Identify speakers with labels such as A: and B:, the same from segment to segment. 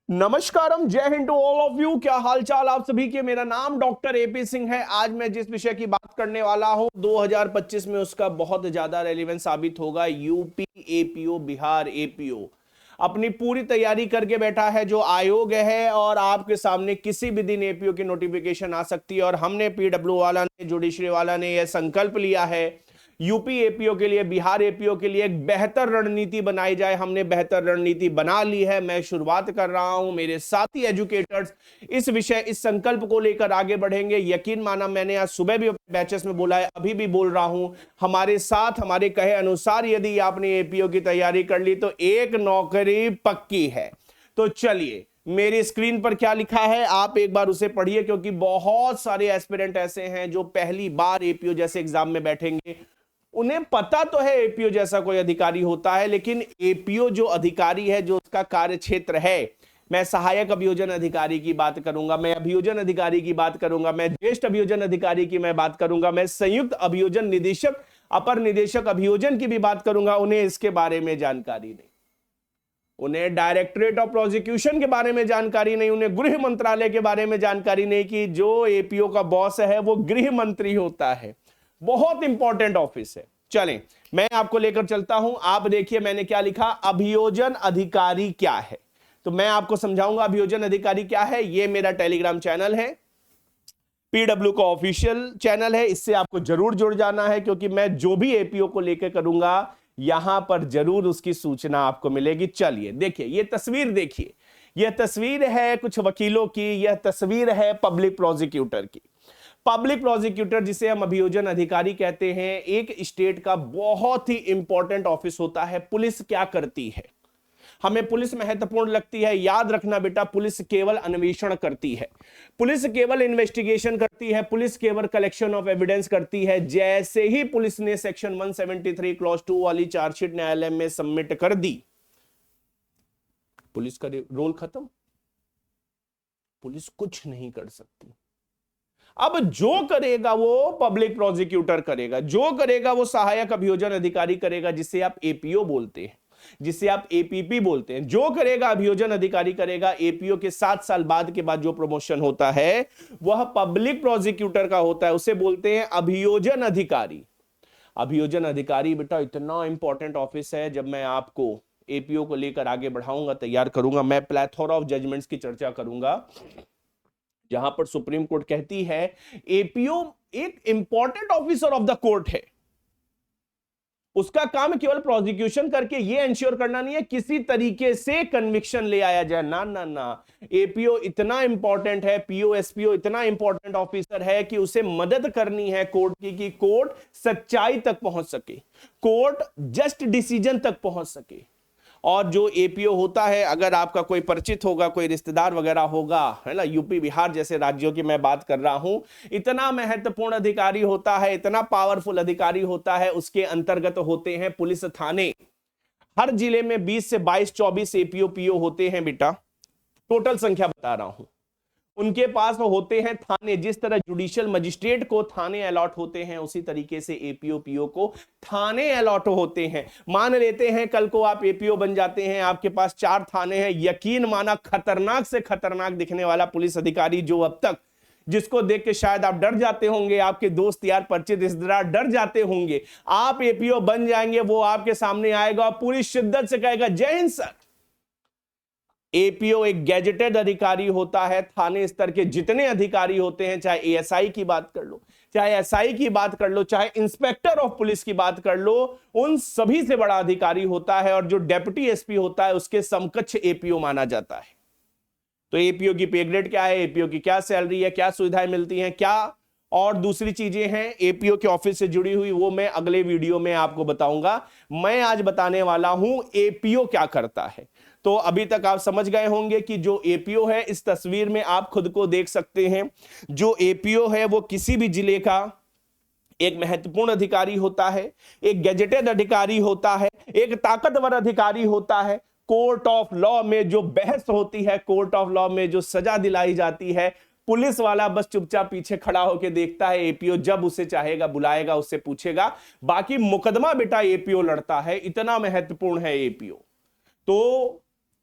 A: नमस्कारम, जय हिंद to all of you. क्या हालचाल आप सभी के। मेरा नाम डॉक्टर एपी सिंह है। आज मैं जिस विषय की बात करने वाला हूं 2025 में उसका बहुत ज्यादा रेलेवेंस साबित होगा। यूपी एपीओ, बिहार एपीओ अपनी पूरी तैयारी करके बैठा है जो आयोग है, और आपके सामने किसी भी दिन एपीओ की नोटिफिकेशन आ सकती है। और हमने पीडब्ल्यू वाला ने, जुडिशरी वाला ने यह संकल्प लिया है यूपी एपीओ के लिए, बिहार एपीओ के लिए एक बेहतर रणनीति बनाई जाए। हमने बेहतर रणनीति बना ली है। मैं शुरुआत कर रहा हूं, मेरे साथी एजुकेटर्स इस विषय, इस संकल्प को लेकर आगे बढ़ेंगे। यकीन माना, मैंने आज सुबह भी बैचेस में बोला है, अभी भी बोल रहा हूं, हमारे साथ, हमारे कहे अनुसार यदि आपने एपीओ की तैयारी कर ली तो एक नौकरी पक्की है। तो चलिए, मेरी स्क्रीन पर क्या लिखा है आप एक बार उसे पढ़िए, क्योंकि बहुत सारे एस्पिरेंट ऐसे हैं जो पहली बार एपीओ जैसे एग्जाम में बैठेंगे। उन्हें पता तो है एपीओ जैसा कोई अधिकारी होता है, लेकिन एपीओ जो अधिकारी है, जो उसका कार्य क्षेत्र है, मैं सहायक अभियोजन अधिकारी की बात करूंगा, मैं अभियोजन अधिकारी की बात करूंगा, मैं ज्येष्ठ अभियोजन अधिकारी की मैं बात करूंगा, मैं संयुक्त अभियोजन निदेशक, अपर निदेशक अभियोजन की भी बात करूंगा। उन्हें इसके बारे में जानकारी नहीं, उन्हें डायरेक्टरेट ऑफ प्रोसिक्यूशन के बारे में जानकारी नहीं, उन्हें गृह मंत्रालय के बारे में जानकारी नहीं कि जो एपीओ का बॉस है वो गृह मंत्री होता है। बहुत इंपॉर्टेंट ऑफिस है। चलें, मैं आपको लेकर चलता हूं। आप देखिए मैंने क्या लिखा, अभियोजन अधिकारी क्या है। तो मैं आपको समझाऊंगा अभियोजन अधिकारी क्या है। ये मेरा टेलीग्राम चैनल है, पीडब्ल्यू का ऑफिशियल चैनल है। इससे आपको जरूर जुड़ जाना है, क्योंकि मैं जो भी एपीओ को लेकर करूंगा यहां पर जरूर उसकी सूचना आपको मिलेगी। चलिए देखिए, ये तस्वीर देखिए, यह तस्वीर है कुछ वकीलों की, यह तस्वीर है पब्लिक प्रोसिक्यूटर की। पब्लिक प्रोसिक्यूटर, जिसे हम अभियोजन अधिकारी कहते हैं, एक स्टेट का बहुत ही इंपॉर्टेंट ऑफिस होता है। पुलिस क्या करती है, हमें पुलिस महत्वपूर्ण लगती है। याद रखना बेटा, पुलिस केवल अन्वेषण करती है, पुलिस केवल इन्वेस्टिगेशन करती है, पुलिस केवल कलेक्शन ऑफ एविडेंस करती है। जैसे ही पुलिस ने सेक्शन 173 क्लॉज 2 वाली चार्जशीट न्यायालय में सबमिट कर दी, पुलिस का रोल खत्म, पुलिस कुछ नहीं कर सकती। अब जो करेगा वो पब्लिक प्रोसिक्यूटर करेगा, जो करेगा वो सहायक अभियोजन अधिकारी करेगा, जिसे आप एपीओ बोलते हैं, जिसे आप एपीपी बोलते हैं। जो करेगा अभियोजन अधिकारी करेगा। एपीओ के 7 साल बाद के बाद जो प्रमोशन होता है वह पब्लिक प्रोसिक्यूटर का होता है, उसे बोलते हैं अभियोजन अधिकारी। अभियोजन अधिकारी बेटा इतना इंपॉर्टेंट ऑफिस है। जब मैं आपको एपीओ को लेकर आगे बढ़ाऊंगा, तैयार करूंगा, मैं प्लेथोरा ऑफ जजमेंट्स की चर्चा करूंगा, जहां पर सुप्रीम कोर्ट कहती है एपीओ एक important officer of the court है। उसका काम केवल प्रोसिक्यूशन करके ये इंश्योर करना नहीं है किसी तरीके से कन्विक्शन ले आया जाए, ना ना ना। एपीओ इतना इंपॉर्टेंट है, पीओ एसपीओ इतना इंपॉर्टेंट ऑफिसर है कि उसे मदद करनी है कोर्ट की, कि कोर्ट सच्चाई तक पहुंच सके, कोर्ट जस्ट डिसीजन तक पहुंच सके। और जो एपीओ होता है, अगर आपका कोई परिचित होगा, कोई रिश्तेदार वगैरह होगा, है ना, यूपी बिहार जैसे राज्यों की मैं बात कर रहा हूं, इतना महत्वपूर्ण अधिकारी होता है, इतना पावरफुल अधिकारी होता है। उसके अंतर्गत होते हैं पुलिस थाने। हर जिले में 20 से 22 24 एपीओ पीओ होते हैं बेटा, टोटल संख्या बता रहा हूं। उनके पास होते हैं थाने। जिस तरह जुडिशियल मजिस्ट्रेट को थाने अलॉट होते हैं, उसी तरीके से एपीओ पीओ को थाने अलॉट होते हैं। मान लेते हैं कल को आप एपीओ बन जाते हैं, आपके पास 4 थाने हैं। यकीन माना, खतरनाक से खतरनाक दिखने वाला पुलिस अधिकारी, जो अब तक, जिसको देख के शायद आप डर जाते होंगे, आपके दोस्त यार परिचित रिश्तेदार डर जाते होंगे, आप एपीओ बन जाएंगे, वो आपके सामने आएगा और पूरी शिद्दत से कहेगा, जय हिंद सर। एपीओ एक गैजेटेड अधिकारी होता है। थाने स्तर के जितने अधिकारी होते हैं, चाहे एएसआई की बात कर लो, चाहे एसआई की बात कर लो, चाहे इंस्पेक्टर ऑफ पुलिस की बात कर लो, उन सभी से बड़ा अधिकारी होता है। और जो डेप्यूटी एसपी होता है, उसके समकक्ष एपीओ माना जाता है। तो एपीओ की पे ग्रेड क्या है, एपीओ की क्या सैलरी है, क्या सुविधाएं मिलती हैं, क्या और दूसरी चीजें हैं एपीओ के ऑफिस से जुड़ी हुई, वो मैं अगले वीडियो में आपको बताऊंगा। मैं आज बताने वाला हूं एपीओ क्या करता है। तो अभी तक आप समझ गए होंगे कि जो एपीओ है, इस तस्वीर में आप खुद को देख सकते हैं। जो एपीओ है वो किसी भी जिले का एक महत्वपूर्ण अधिकारी होता है, एक गैजेटेड अधिकारी होता है, एक ताकतवर अधिकारी होता है। कोर्ट ऑफ लॉ में जो बहस होती है, कोर्ट ऑफ लॉ में जो सजा दिलाई जाती है, पुलिस वाला बस चुपचाप पीछे खड़ा होकर देखता है। एपीओ जब उसे चाहेगा बुलाएगा, उससे पूछेगा। बाकी मुकदमा बेटा एपीओ लड़ता है, इतना महत्वपूर्ण है एपीओ। तो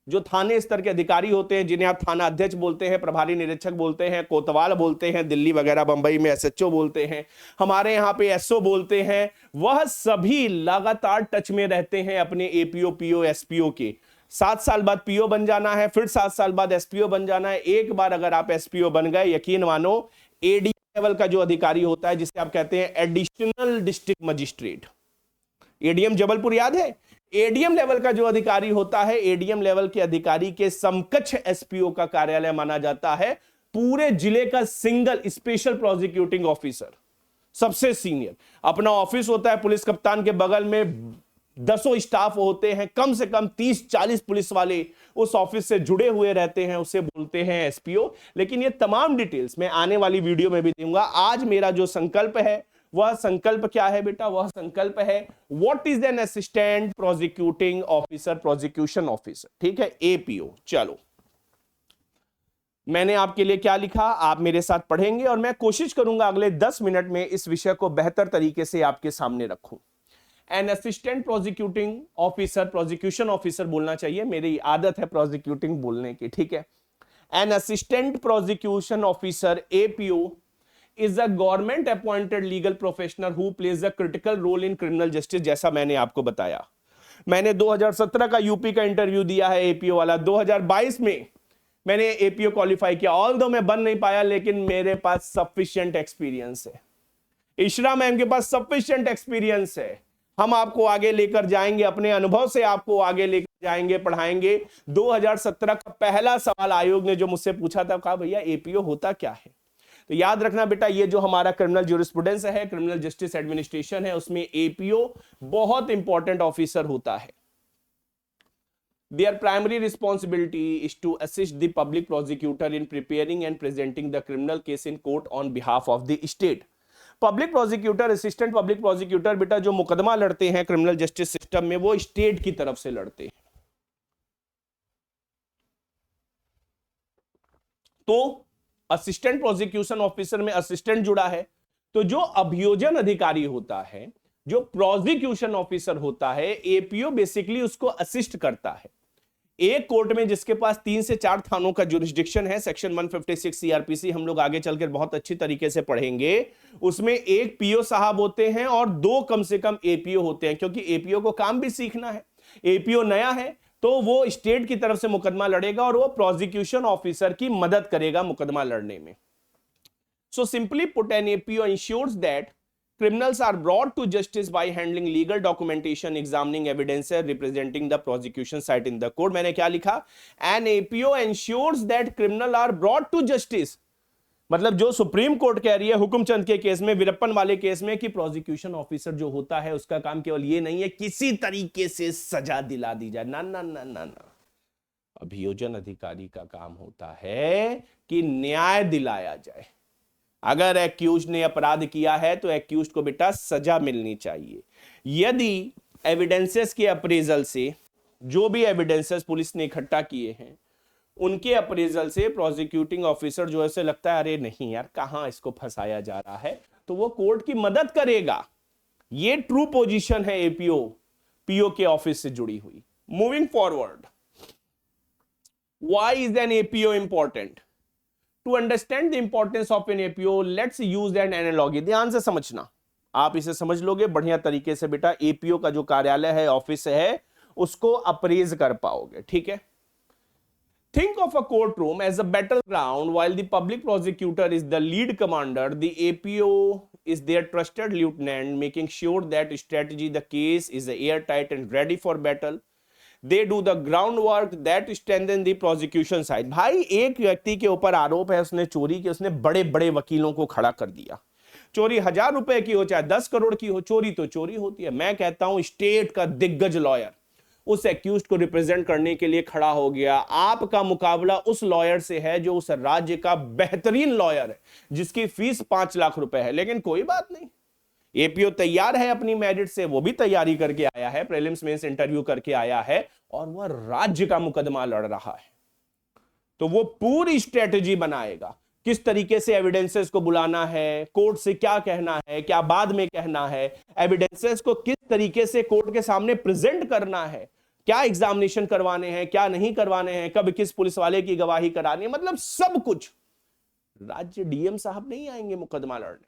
A: जो थाने स्तर के अधिकारी होते हैं, जिन्हें आप थाना अध्यक्ष बोलते हैं, प्रभारी निरीक्षक बोलते हैं, कोतवाल बोलते हैं, दिल्ली वगैरह बंबई में एसएचओ बोलते हैं, हमारे यहाँ पे एसओ बोलते हैं, वह सभी लगातार टच में रहते हैं अपने एपीओ, पीओ, एसपीओ के। 7 साल बाद पीओ बन जाना है, फिर 7 साल बाद एसपीओ बन जाना है। एक बार अगर आप एसपीओ बन गए, यकीन मानो एडीएम लेवल का जो अधिकारी होता है, जिसे आप कहते हैं additional district magistrate, ADM Jabalpur याद है, एडीएम लेवल का जो अधिकारी होता है, एडीएम लेवल के अधिकारी के समकक्ष एसपीओ का कार्यालय माना जाता है पूरे जिले का सिंगल स्पेशल प्रोसिक्यूटिंग ऑफिसर, सबसे सीनियर। अपना ऑफिस होता है, पुलिस कप्तान के बगल में दसों स्टाफ होते हैं, कम से कम 30-40 पुलिस वाले उस ऑफिस से जुड़े हुए रहते हैं, उसे बोलते हैं एसपीओ। लेकिन ये तमाम डिटेल्स मैं आने वाली वीडियो में भी दूंगा। आज मेरा जो संकल्प है, वह संकल्प क्या है बेटा? वह संकल्प है what is an assistant prosecuting officer, prosecution officer, ठीक है, एपीओ। चलो, मैंने आपके लिए क्या लिखा, आप मेरे साथ पढ़ेंगे और मैं कोशिश करूंगा अगले 10 मिनट में इस विषय को बेहतर तरीके से आपके सामने रखूं। An assistant prosecuting officer, prosecution officer बोलना चाहिए, मेरी आदत है प्रोसिक्यूटिंग बोलने की, ठीक है। An assistant prosecution officer, APO, is a government appointed legal professional who plays a critical role in criminal justice। जैसा मैंने आपको बताया, मैंने 2017 का यूपी का इंटरव्यू दिया है एपीओ वाला, 2022 में मैंने एपीओ क्वालिफाई किया। ऑल्दो मैं बन नहीं पाया, लेकिन मेरे पास सफिशिएंट एक्सपीरियंस है। इशरा मैम के पास सफिशिएंट एक्सपीरियंस है। हम आपको आगे लेकर जाएंगे, अपने अनुभव से आपको आगे लेकर जाएंगे, पढ़ाएंगे। 2017 का पहला सवाल आयोग ने जो मुझसे पूछा था, कहा भैया एपीओ होता क्या है? तो याद रखना बेटा, ये जो हमारा क्रिमिनल ज्यूरिस्प्रूडेंस है, क्रिमिनल जस्टिस एडमिनिस्ट्रेशन है, उसमें एपीओ बहुत इंपॉर्टेंट ऑफिसर होता है। Their primary responsibility is to assist the public prosecutor in preparing and presenting the criminal case in court on behalf of the state। Public prosecutor, assistant public prosecutor बेटा जो मुकदमा लड़ते हैं criminal justice system में, वो state की तरफ से लड़ते हैं। तो असिस्टेंट प्रोसिक्यूशन ऑफिसर में असिस्टेंट जुड़ा है, तो जो अभियोजन अधिकारी होता है, जो प्रोसिक्यूशन ऑफिसर होता है, एपीओ बेसिकली उसको असिस्ट करता है। एक कोर्ट में जिसके पास 3 से 4 थानों का जुरिस्डिक्शन है, सेक्शन 156 सीआरपीसी हम लोग आगे चलकर बहुत अच्छी तरीके से पढ़ेंगे, उसमें एक पीओ साहब होते हैं और 2 कम से कम एपीओ होते हैं, क्योंकि एपीओ को काम भी सीखना है। एपीओ नया है तो वो स्टेट की तरफ से मुकदमा लड़ेगा और वो प्रोसिक्यूशन ऑफिसर की मदद करेगा मुकदमा लड़ने में। So simply put, an APO ensures that criminals are brought to justice by handling legal documentation, examining evidence, representing the prosecution side in the court। मैंने क्या लिखा? An APO ensures that criminal are brought to justice। मतलब जो supreme court कह रही है हुकुमचंद के case में, वीरप्पन वाले केस में, कि प्रोसिक्यूशन ऑफिसर जो होता है उसका काम केवल ये नहीं है किसी तरीके से सजा दिला दी जाए, ना ना ना ना ना। अभियोजन अधिकारी का काम होता है कि न्याय दिलाया जाए। अगर एक्यूज ने अपराध किया है तो एक्यूज को बेटा सजा मिलनी चाहिए। यदि एविडेंसेस के अप्रेजल से, जो भी एविडेंसेस पुलिस ने इकट्ठा किए हैं, उनके अप्रेजल से प्रोसिक्यूटिंग ऑफिसर जो ऐसे लगता है अरे नहीं यार कहां इसको फंसाया जा रहा है, तो वो कोर्ट की मदद करेगा। ये ट्रू पोजीशन है एपीओ पीओ के ऑफिस से जुड़ी हुई। Moving forward, why is an APO important? To understand the importance of an APO, let's use an analogy। ध्यान से समझना, आप इसे समझ लोगे बढ़िया तरीके से बेटा। एपीओ का जो कार्यालय है, ऑफिस है, उसको अप्रेज कर पाओगे, ठीक है। Think of a courtroom as a battleground while the public prosecutor is the lead commander। The APO is their trusted lieutenant, making sure that strategy the case is airtight and ready for battle। They do the groundwork that strengthen the prosecution side। भाई एक व्यक्ति के ऊपर आरोप है, उसने चोरी की, उसने बड़े बड़े वकीलों को खड़ा कर दिया। चोरी 1000 रुपए की हो चाहे 10 करोड़ की हो, चोरी तो चोरी होती है। मैं कहता हूं स्टेट का दिग्गज लॉयर उस एक्यूज्ड को रिप्रेजेंट करने के लिए खड़ा हो गया। आपका मुकाबला उस लॉयर से है जो उस राज्य का बेहतरीन लॉयर है, जिसकी फीस 5 लाख रुपए है। लेकिन कोई बात नहीं, एपीओ तैयार है अपनी मेरिट से, वो भी तैयारी करके आया है, प्रीलिम्स मेंस इंटरव्यू करके आया है और वह राज्य का मुकदमा लड़ रहा है। तो वो पूरी स्ट्रेटजी बनाएगा, किस तरीके से एविडेंसेस को बुलाना है, कोर्ट से क्या कहना है, क्या बाद में कहना है, एविडेंसेस को किस तरीके से कोर्ट के सामने प्रेजेंट करना है। क्या एग्जामिनेशन करवाने हैं, क्या नहीं करवाने हैं, कब किस पुलिस वाले की गवाही करानी है, मतलब सब कुछ। राज्य डीएम साहब नहीं आएंगे मुकदमा लड़ने,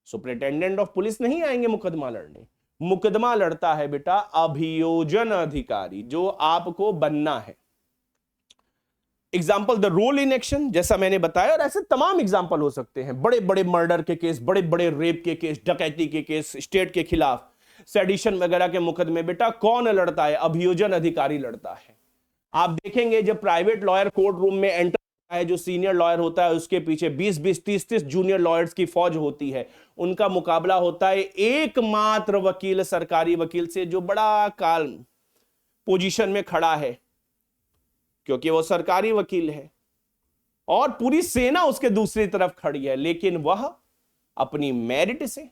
A: सुपरिटेंडेंट ऑफ पुलिस नहीं आएंगे मुकदमा लड़ने। मुकदमा लड़ता है बेटा अभियोजन अधिकारी, जो आपको बनना है। Example the role in action, जैसा मैंने बताया, और ऐसे तमाम एग्जाम्पल हो सकते हैं। बड़े बड़े मर्डर के केस, बड़े बड़े रेप के केस, डकैती के केस, स्टेट के खिलाफ सेडिशन वगैरह के मुकदमे बेटा कौन लड़ता है? अभियोजन अधिकारी लड़ता है। आप देखेंगे जब प्राइवेट लॉयर कोर्ट रूम में एंटर होता है, जो सीनियर लॉयर होता है उसके पीछे 20-20, 30-30 जूनियर लॉयर्स की फौज होती है। उनका मुकाबला होता है एकमात्र वकील, सरकारी वकील से, जो बड़ा काल्म पोजीशन में खड़ा है क्योंकि वो सरकारी वकील है, और पूरी सेना उसके दूसरी तरफ खड़ी है। लेकिन वह अपनी मेरिट से,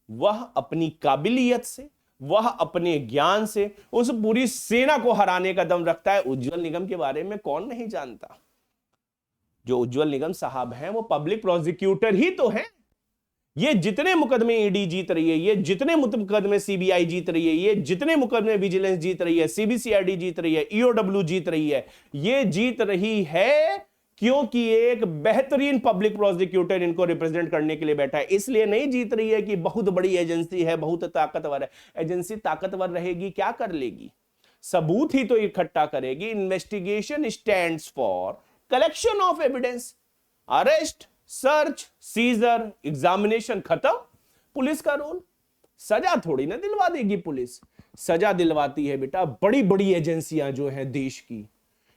A: वह अपनी काबिलियत से, वह अपने ज्ञान से उस पूरी सेना को हराने का दम रखता है। उज्जवल निगम के बारे में कौन नहीं जानता? जो उज्जवल निगम साहब हैं वो पब्लिक प्रोसिक्यूटर ही तो हैं। ये जितने मुकदमे ईडी जीत रही है, ये जितने मुकदमे सीबीआई जीत रही है, ये जितने मुकदमे विजिलेंस जीत रही है, सीबीसीआईडी जीत रही है, ईओडब्ल्यू जीत रही है, ये जीत रही है क्योंकि एक बेहतरीन पब्लिक प्रोसिक्यूटर इनको रिप्रेजेंट करने के लिए बैठा है। इसलिए नहीं जीत रही है कि बहुत बड़ी एजेंसी है, बहुत ताकतवर है। एजेंसी ताकतवर रहेगी, क्या कर लेगी? सबूत ही तो इकट्ठा करेगी। Investigation stands for collection of evidence, arrest, search, seizure, examination, खत्म। पुलिस का रोल सजा थोड़ी ना दिलवा देगी पुलिस, सजा दिलवाती है बेटा बड़ी बड़ी एजेंसियां जो हैं देश की,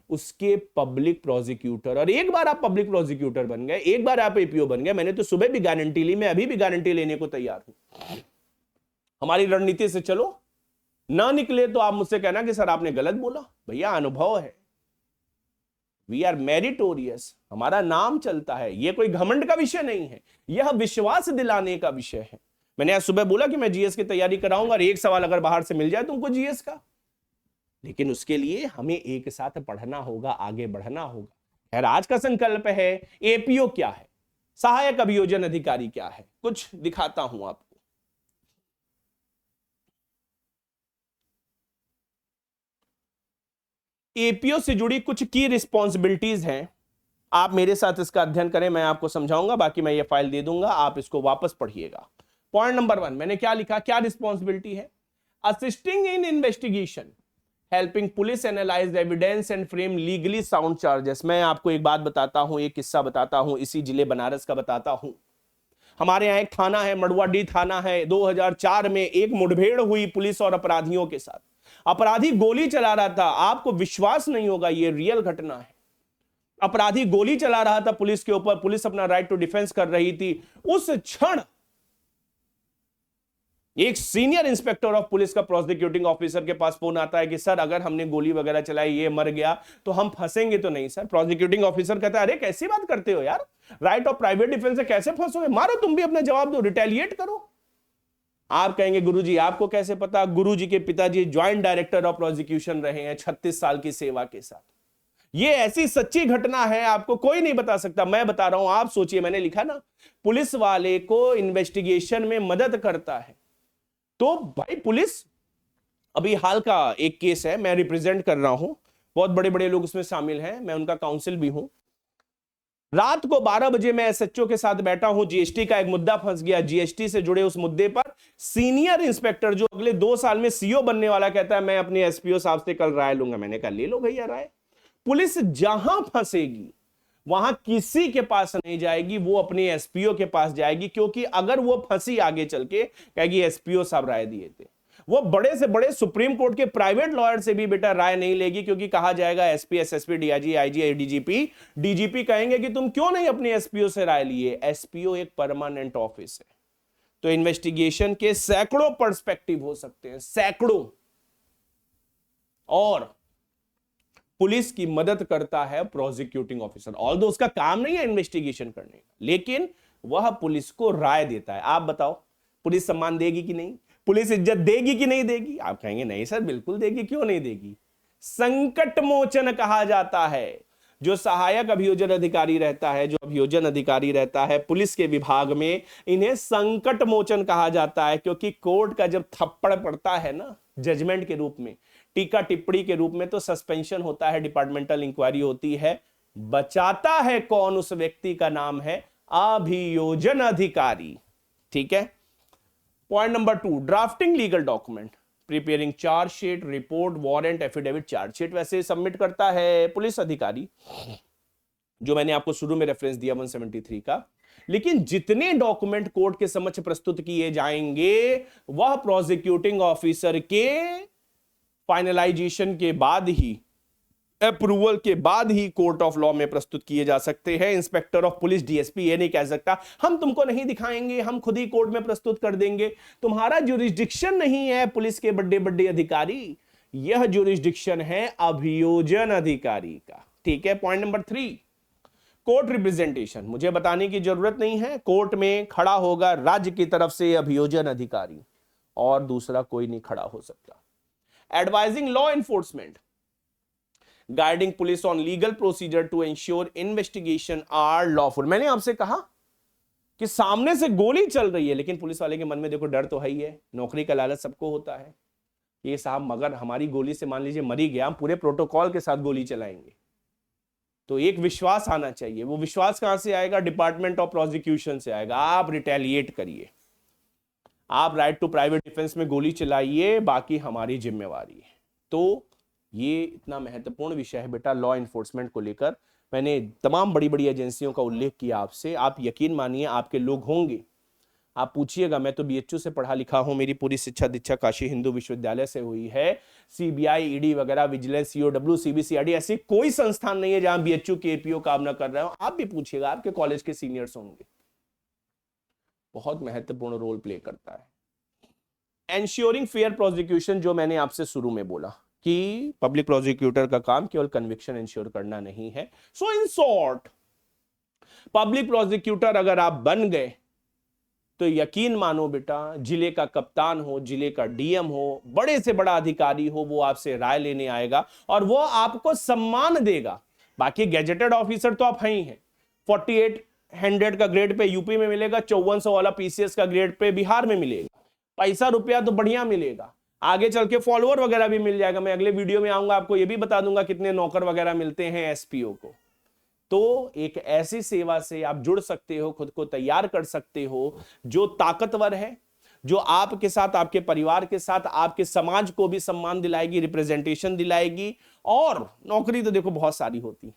A: उसके पब्लिक प्रोसिक्यूटर। और एक बार आप पब्लिक प्रोसिक्यूटर बन गए, एक बार आप एपीओ बन गए, मैंने तो सुबह भी गारंटी ली, मैं अभी भी गारंटी लेने को तैयार हूं। हमारी रणनीति से चलो, ना निकले तो आप मुझसे कहना कि सर आपने गलत बोला। भैया अनुभव है, वी आर मेरिटोरियस, हमारा नाम चलता है। यह कोई घमंड का विषय नहीं है, यह विश्वास दिलाने का विषय है। मैंने आज सुबह बोला कि मैं जीएस की तैयारी कराऊंगा, और एक सवाल अगर बाहर से मिल जाए तुमको जीएस का, लेकिन उसके लिए हमें एक साथ पढ़ना होगा, आगे बढ़ना होगा। खैर आज का संकल्प है एपीओ क्या है, सहायक अभियोजन अधिकारी क्या है, कुछ दिखाता हूं आपको। एपीओ से जुड़ी कुछ की रिस्पॉन्सिबिलिटीज हैं, आप मेरे साथ इसका अध्ययन करें, मैं आपको समझाऊंगा, बाकी मैं ये फाइल दे दूंगा, आप इसको वापस पढ़िएगा। पॉइंट नंबर 1 मैंने क्या लिखा, क्या रिस्पॉन्सिबिलिटी है? Assisting in investigation, helping police analyse evidence and frame legally sound charges. मैं आपको एक बात बताता हूं, एक किस्सा बताता हूं, इसी जिले बनारस का बताता हूं। हमारे यहाँ एक थाना है, मड़ुआडीह थाना है। 2004 में एक मुठभेड़ हुई पुलिस और अपराधियों के साथ। अपराधी गोली चला रहा था, आपको विश्वास नहीं होगा, यह रियल घटना है। अपराधी गोली चला रहा था पुलिस के ऊपर, पुलिस अपना राइट टू डिफेंस कर रही थी। उस क्षण एक सीनियर इंस्पेक्टर ऑफ पुलिस का प्रोसिक्यूटिंग ऑफिसर के पास फोन आता है कि सर अगर हमने गोली वगैरह चलाई, ये मर गया तो हम फंसेंगे तो नहीं सर? प्रोसिक्यूटिंग ऑफिसर कहता है अरे कैसी बात करते हो यार, राइट ऑफ प्राइवेट डिफेंस से कैसे फंसोगे, मारो तुम भी अपना जवाब दो, रिटेलिएट करो। आप कहेंगे गुरुजी आपको कैसे पता? गुरुजी के पिताजी ज्वाइंट डायरेक्टर ऑफ प्रोसिक्यूशन रहे हैं 36 साल की सेवा के साथ। ये ऐसी सच्ची घटना है, आपको कोई नहीं बता सकता, मैं बता रहा हूं। आप सोचिए, मैंने लिखा ना, पुलिस वाले को इन्वेस्टिगेशन में मदद करता है। तो भाई पुलिस, अभी हाल का एक केस है, मैं रिप्रेजेंट कर रहा हूं, बहुत बड़े बड़े लोग उसमें शामिल हैं, मैं उनका काउंसिल भी हूं। रात को 12 बजे मैं एसएचओ के साथ बैठा हूं, जीएसटी का एक मुद्दा फंस गया। जीएसटी से जुड़े उस मुद्दे पर सीनियर इंस्पेक्टर जो अगले 2 साल में सीओ बनने वाला कहता है मैं अपने एसपीओ साहब से कल राय लूंगा। मैंने कहा ले लो भैया राय। पुलिस जहां फंसेगी वहां किसी के पास नहीं जाएगी, वो अपने एसपीओ के पास जाएगी, क्योंकि अगर वो फंसी आगे चल के कहेगी एसपीओ साहब राय दिए थे। वो बड़े से बड़े सुप्रीम कोर्ट के प्राइवेट लॉयर से भी बेटा राय नहीं लेगी, क्योंकि कहा जाएगा SP, SSP, DIG, IG, DGP, DGP कहेंगे कि तुम क्यों नहीं अपने एसपीओ से राय लिए। एसपीओ एक परमानेंट ऑफिस है। तो इन्वेस्टिगेशन के सैकड़ों पर्सपेक्टिव हो सकते हैं, सैकड़ों, और पुलिस की मदद करता है प्रोसिक्यूटिंग ऑफिसर। ऑल्दो उसका काम नहीं है इन्वेस्टिगेशन करने का, लेकिन वह पुलिस को राय देता है। आप बताओ पुलिस सम्मान देगी कि नहीं? पुलिस इज्जत देगी कि नहीं देगी? आप कहेंगे नहीं सर बिल्कुल देगी, क्यों नहीं देगी? संकट मोचन कहा जाता है जो सहायक अभियोजन अधिकारी रहता है, जो अभियोजन अधिकारी रहता है पुलिस के विभाग में, इन्हें संकट मोचन कहा जाता है। क्योंकि कोर्ट का जब थप्पड़ पड़ता है ना जजमेंट के रूप में, टीका टिप्पणी के रूप में तो सस्पेंशन होता है, डिपार्टमेंटल इंक्वायरी होती है। बचाता है कौन? उस व्यक्ति का नाम है अभियोजन अधिकारी। ठीक है। Point number 2, drafting legal document, preparing chargesheet, report, warrant, affidavit. Chargesheet वैसे सबमिट करता है पुलिस अधिकारी, जो मैंने आपको शुरू में रेफरेंस दिया 173 का, लेकिन जितने डॉक्यूमेंट कोर्ट के समक्ष प्रस्तुत किए जाएंगे वह प्रोसिक्यूटिंग ऑफिसर के फाइनलाइजेशन के बाद ही, अप्रूवल के बाद ही कोर्ट ऑफ लॉ में प्रस्तुत किए जा सकते हैं। इंस्पेक्टर ऑफ पुलिस, डीएसपी ये नहीं कह सकता हम तुमको नहीं दिखाएंगे, हम खुद ही कोर्ट में प्रस्तुत कर देंगे। तुम्हारा ज्यूरिसडिक्शन नहीं है पुलिस के बड़े बड़े अधिकारी, यह ज्यूरिसडिक्शन है अभियोजन अधिकारी का। ठीक है। Point number 3, court representation. मुझे बताने की जरूरत नहीं है, कोर्ट में खड़ा होगा राज्य की तरफ से अभियोजन अधिकारी और दूसरा कोई नहीं खड़ा हो सकता। Advising law enforcement, guiding police on legal procedure to ensure investigation are lawful. मैंने आपसे कहा कि सामने से गोली चल रही है, लेकिन पुलिस वाले के मन में देखो डर तो है ही है, नौकरी का लालच सबको होता है। ये साहब मगर हमारी गोली से मान लीजिए मरी गया, हम पूरे प्रोटोकॉल के साथ गोली चलाएंगे, तो एक विश्वास आना चाहिए। वो विश्वास कहां से आएगा? डिपार्टमेंट ऑफ प्रोसिक्यूशन से आएगा। आप रिटेलिएट करिए, आप राइट टू प्राइवेट डिफेंस में गोली चलाइए, बाकी हमारी जिम्मेवारी है। तो ये इतना महत्वपूर्ण विषय है बेटा लॉ एनफोर्समेंट को लेकर। मैंने तमाम बड़ी बड़ी एजेंसियों का उल्लेख किया आपसे, आप यकीन मानिए आपके लोग होंगे, आप पूछिएगा। मैं तो बीएचयू से पढ़ा लिखा हूं, मेरी पूरी शिक्षा दीक्षा काशी हिंदू विश्वविद्यालय से हुई है। सीबीआई, ईडी वगैरह, विजिलेंस, सीओडब्ल्यू, सीबीसीआईडी, ऐसी कोई संस्थान नहीं है जहां बीएचयू के एपीओ काम न कर रहे हो। आप भी पूछिएगा, आपके कॉलेज के सीनियर्स होंगे। बहुत महत्वपूर्ण रोल प्ले करता है। एंश्योरिंग फेयर प्रोसिक्यूशन, जो मैंने आपसे शुरू में बोला कि पब्लिक प्रोसिक्यूटर का काम केवल कन्विक्शन इंश्योर करना नहीं है। सो इन शॉर्ट, पब्लिक प्रोसिक्यूटर अगर आप बन गए तो यकीन मानो बेटा, जिले का कप्तान हो, जिले का डीएम हो, बड़े से बड़ा अधिकारी हो, वो आपसे राय लेने आएगा और वो आपको सम्मान देगा। बाकी गैजेटेड ऑफिसर तो आप हैं ही हैं। 4800 का ग्रेड पे यूपी में मिलेगा, 5400 वाला पीसीएस का ग्रेड पे बिहार में मिलेगा। पैसा रुपया तो बढ़िया मिलेगा, आगे चल के फॉलोअर वगैरह भी मिल जाएगा। मैं अगले वीडियो में आऊंगा, आपको यह भी बता दूंगा कितने नौकर वगैरह मिलते हैं एसपीओ को। तो एक ऐसी सेवा से आप जुड़ सकते हो, खुद को तैयार कर सकते हो, जो ताकतवर है, जो आपके साथ, आपके परिवार के साथ, आपके समाज को भी सम्मान दिलाएगी, रिप्रेजेंटेशन दिलाएगी। और नौकरी तो देखो बहुत सारी होती है,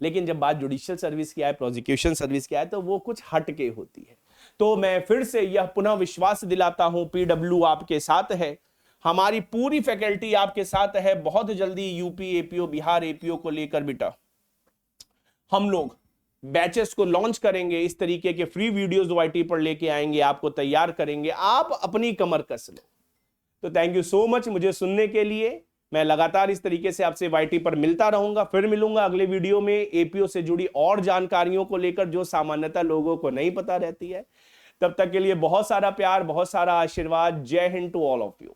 A: लेकिन जब बात जुडिशियल सर्विस की आए, प्रोसिक्यूशन सर्विस की आए, तो वो कुछ हटके होती है। तो मैं फिर से यह पुनः विश्वास दिलाता हूं, पीडब्ल्यू आपके साथ है, हमारी पूरी फैकल्टी आपके साथ है। बहुत जल्दी यूपी एपीओ, बिहार एपीओ को लेकर बेटा हम लोग बैचेस को लॉन्च करेंगे। इस तरीके के फ्री वीडियोस वाईटी पर लेके आएंगे, आपको तैयार करेंगे, आप अपनी कमर कस लो। तो थैंक यू सो मच मुझे सुनने के लिए। मैं लगातार इस तरीके से आपसे वाईटी पर मिलता रहूंगा। फिर मिलूंगा अगले वीडियो में एपीओ से जुड़ी और जानकारियों को लेकर, जो सामान्यतः लोगों को नहीं पता रहती है। तब तक के लिए बहुत सारा प्यार, बहुत सारा आशीर्वाद। जय हिंद टू ऑल ऑफ यू।